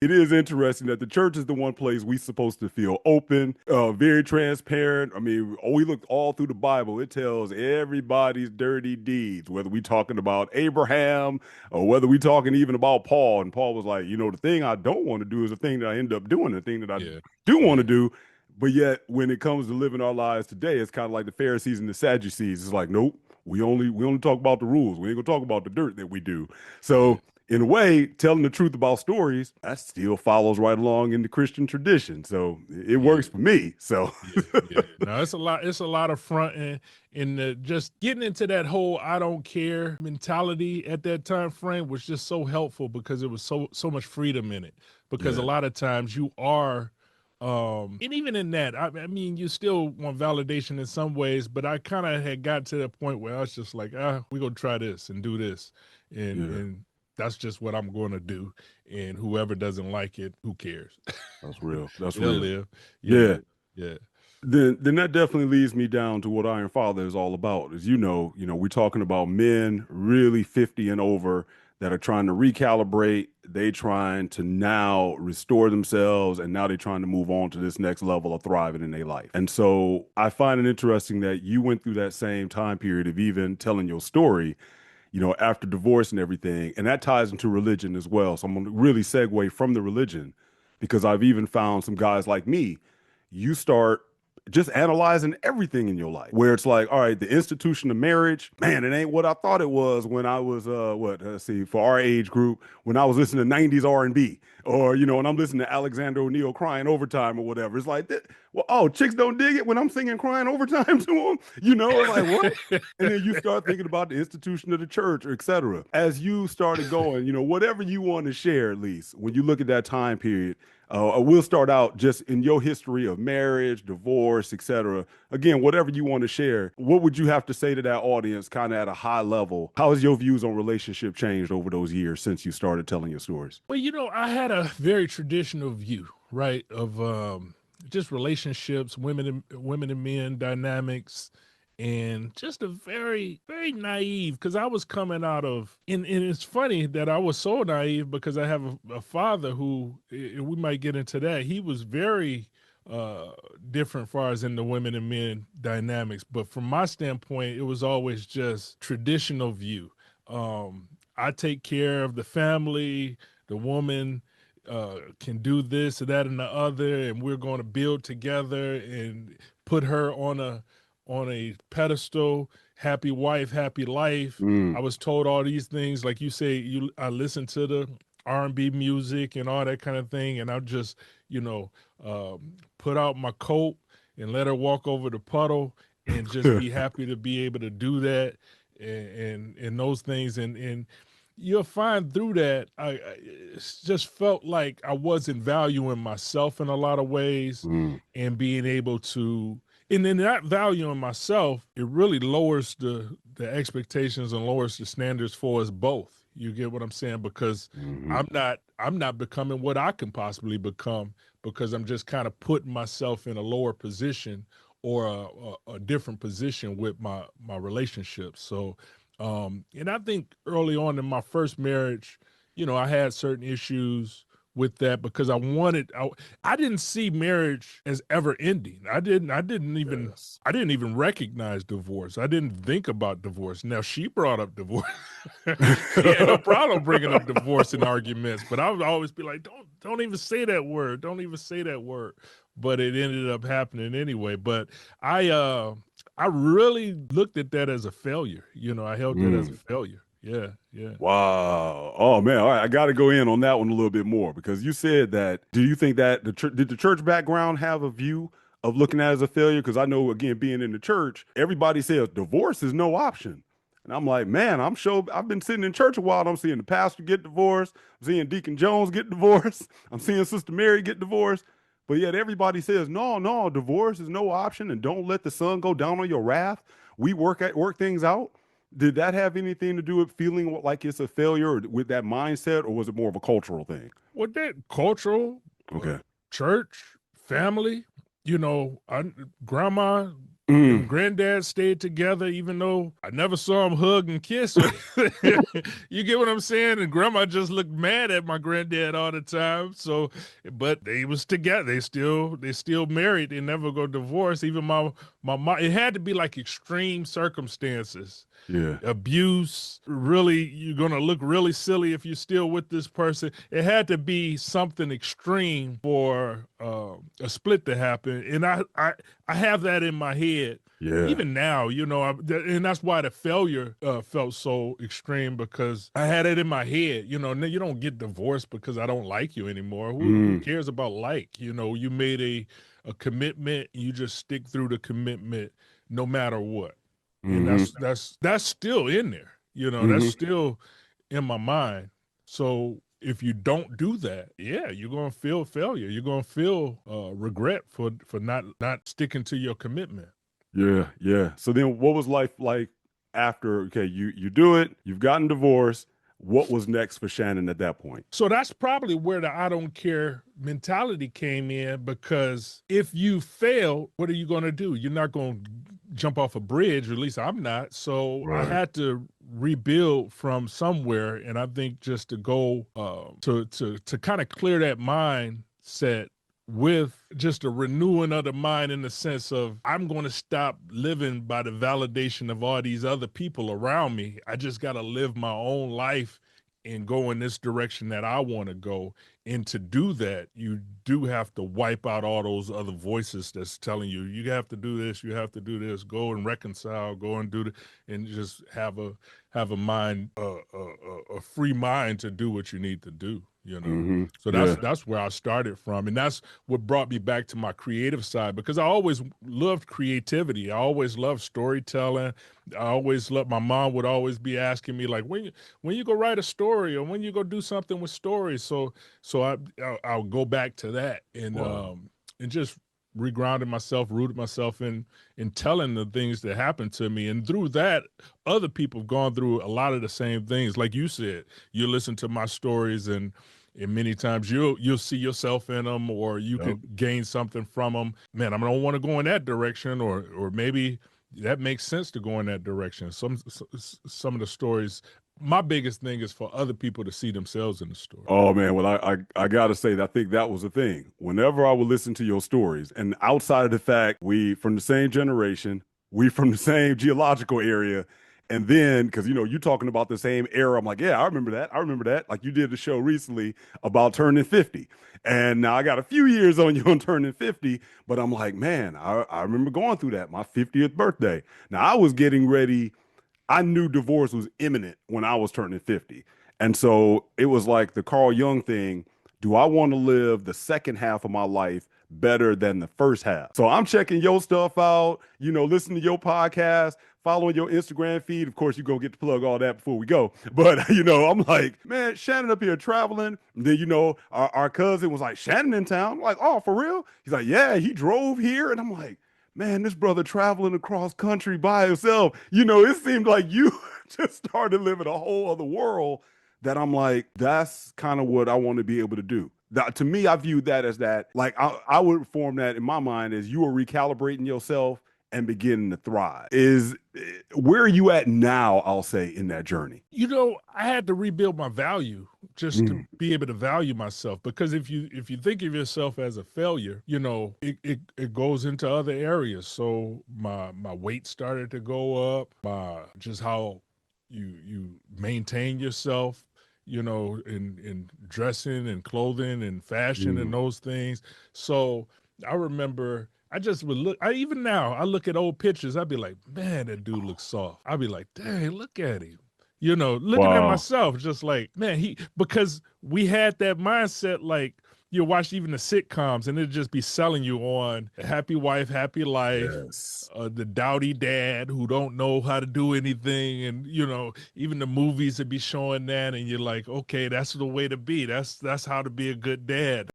it is interesting that the church is the one place we supposed to feel open, very transparent. I mean, we look all through the Bible. It tells everybody's dirty deeds, whether we talking about Abraham or whether we talking even about Paul. And Paul was like, the thing I don't want to do is the thing that I end up doing, the thing that I Yeah, do want to yeah, do. But yet, when it comes to living our lives today, it's kind of like the Pharisees and the Sadducees. It's like, nope, we only talk about the rules. We ain't gonna talk about the dirt that we do. yeah, So in a way, telling the truth about stories, that still follows right along in the Christian tradition. So it yeah. works for me. So Yeah, yeah. No, it's a lot. It's a lot of fronting and just getting into that whole "I don't care" mentality at that time frame was just so helpful because it was so much freedom in it. Because a yeah, lot of times you are, and even in that, I mean, you still want validation in some ways, but I kind of had got to the point where I was just like, we're gonna try this and do this, yeah, and that's just what I'm going to do. And whoever doesn't like it, who cares? that's real. That's They'll real. live. Yeah, Yeah. yeah. Then that definitely leads me down to what Iron Father is all about. As we're talking about men really 50 and over that are trying to recalibrate. They trying to now restore themselves, and now they're trying to move on to this next level of thriving in their life. And so I find it interesting that you went through that same time period of even telling your story, after divorce and everything. And that ties into religion as well. So I'm going to really segue from the religion because I've even found some guys like me. You start just analyzing everything in your life where it's like, all right, the institution of marriage, man, it ain't what I thought it was when I was let's see, for our age group, when I was listening to 90s R&B, or when I'm listening to Alexander O'Neal crying overtime or whatever. It's like, well, oh, chicks don't dig it when I'm singing crying overtime to them. It's like, what? And then you start thinking about the institution of the church, or et cetera. As you started going, whatever you want to share, at least when you look at that time period, we'll start out just in your history of marriage, divorce, et cetera. Again, whatever you want to share, what would you have to say to that audience, kind of at a high level? How has your views on relationship changed over those years since you started telling your stories? Well, I had a very traditional view, right, of just relationships, women and men dynamics, and just a very, very naive. Because I was coming out of, and it's funny that I was so naive because I have a father who, and we might get into that. He was very uh different far as in the women and men dynamics, but from my standpoint it was always just traditional view. I take care of the family, the woman can do this or that and the other, and we're going to build together and put her on a pedestal. Happy wife, happy life. I Mm. was told all these things, like you say. I listened to the R&B music and all that kind of thing, and I just you know put out my coat and let her walk over the puddle and just be happy to be able to do that and those things and you'll find through that it's just felt like I wasn't valuing myself in a lot of ways Mm. and being able to, and then not valuing myself, it really lowers the expectations and lowers the standards for us both. You get what I'm saying? Because Hmm. I'm not becoming what I can possibly become because I'm just kind of putting myself in a lower position or a different position with my relationships. So and I think early on in my first marriage, I had certain issues with that because I didn't see marriage as ever ending. Yes. I didn't even recognize divorce. I didn't think about divorce. Now she brought up divorce. She had no problem bringing up divorce in arguments, but I would always be like, don't even say that word. Don't even say that word. But it ended up happening anyway. But I uh I really looked at that as a failure. I held that as a Mm. failure. Yeah, yeah. Wow. Oh man. All right. I got to go in on that one a little bit more because you said that. Do you think that did the church background have a view of looking at it as a failure? Because I know, again, being in the church, everybody says divorce is no option. And I'm like, man, I'm sure I've been sitting in church a while. And I'm seeing the pastor get divorced. I'm seeing Deacon Jones get divorced. I'm seeing Sister Mary get divorced. But yet everybody says, no, no, divorce is no option. And don't let the sun go down on your wrath. We work things out. Did that have anything to do with feeling like it's a failure or with that mindset, or was it more of a cultural thing? With that cultural, Okay. church, family, I, grandma, Them Mm. granddads stayed together, even though I never saw them hug and kiss. You get what I'm saying? And grandma just looked mad at my granddad all the time. So, but they was together. They still married. They never go divorce. Even my mom. It had to be like extreme circumstances, Yeah. abuse. Really, you're gonna look really silly if you're still with this person. It had to be something extreme for a split to happen. And I have that in my head Yeah. even now, and that's why the failure felt so extreme, because I had it in my head. You don't get divorced because I don't like you anymore. Who Mm. cares about like? You made a commitment. You just stick through the commitment no matter what, and Mm-hmm. that's still in there. That's Mm-hmm. still in my mind. So if you don't do that, yeah, you're gonna feel failure. You're gonna feel regret for not sticking to your commitment. Yeah, yeah. So then what was life like after, okay, you do it, you've gotten divorced. What was next for Shannon at that point? So that's probably where the I don't care mentality came in, because if you fail, what are you going to do? You're not going to jump off a bridge, or at least I'm not. So I Right. had to rebuild from somewhere, and I think just to go to kind of clear that mindset with just a renewing of the mind, in the sense of I'm going to stop living by the validation of all these other people around me. I just got to live my own life and go in this direction that I want to go. And to do that, you do have to wipe out all those other voices that's telling you, you have to do this, you have to do this, go and reconcile, go and do it, and just have a mind, a free mind to do what you need to do. Mm-hmm. So that's Yeah. that's where I started from, and that's what brought me back to my creative side, because I always loved creativity. I always loved storytelling. I always loved. My mom would always be asking me, like, when you go write a story, or when you go do something with stories. So I'll go back to that, Wow. and just regrounded myself, rooted myself in telling the things that happened to me. And through that, other people have gone through a lot of the same things. Like you said, you listen to my stories, and many times you'll see yourself in them, or you Yep. could gain something from them. Man, I don't want to go in that direction, or maybe that makes sense to go in that direction. Some of the stories, my biggest thing is for other people to see themselves in the story. Oh man, well I gotta say that I think that was the thing. Whenever I would listen to your stories, and outside of the fact we from the same generation, we from the same geological area, and then because you talking about the same era, I'm like, yeah, I remember that. I remember that. Like you did the show recently about turning 50. And now I got a few years on you on turning 50, but I'm like, man, I remember going through that, my 50th birthday. Now I was getting ready. I knew divorce was imminent when I was turning 50. And so it was like the Carl Jung thing. Do I want to live the second half of my life better than the first half? So I'm checking your stuff out, listening to your podcast, following your Instagram feed. Of course, you're going to get to plug all that before we go. But, I'm like, man, Shannon up here traveling. And then, our cousin was like, Shannon in town. I'm like, oh, for real? He's like, yeah, he drove here. And I'm like, man, this brother traveling across country by himself. It seemed like you just started living a whole other world that I'm like, that's kind of what I want to be able to do. That, to me, I view that as that, like, I would form that in my mind as you are recalibrating yourself and beginning to thrive. Where are you at now, I'll say, in that journey? I had to rebuild my value just to Mm. be able to value myself, because if you think of yourself as a failure, it goes into other areas. So my weight started to go up, my just how you maintain yourself, in dressing and clothing and fashion and Mm. those things. So I remember I just would look. Even now, I look at old pictures. I'd be like, man, that dude looks soft. I'd be like, dang, look at him. Looking at Wow. myself, just like, man, because we had that mindset, like you watch even the sitcoms, and it'd just be selling you on a happy wife, happy life, Yes. the dowdy dad who don't know how to do anything, and even the movies would be showing that, and you're like, okay, that's the way to be. That's how to be a good dad.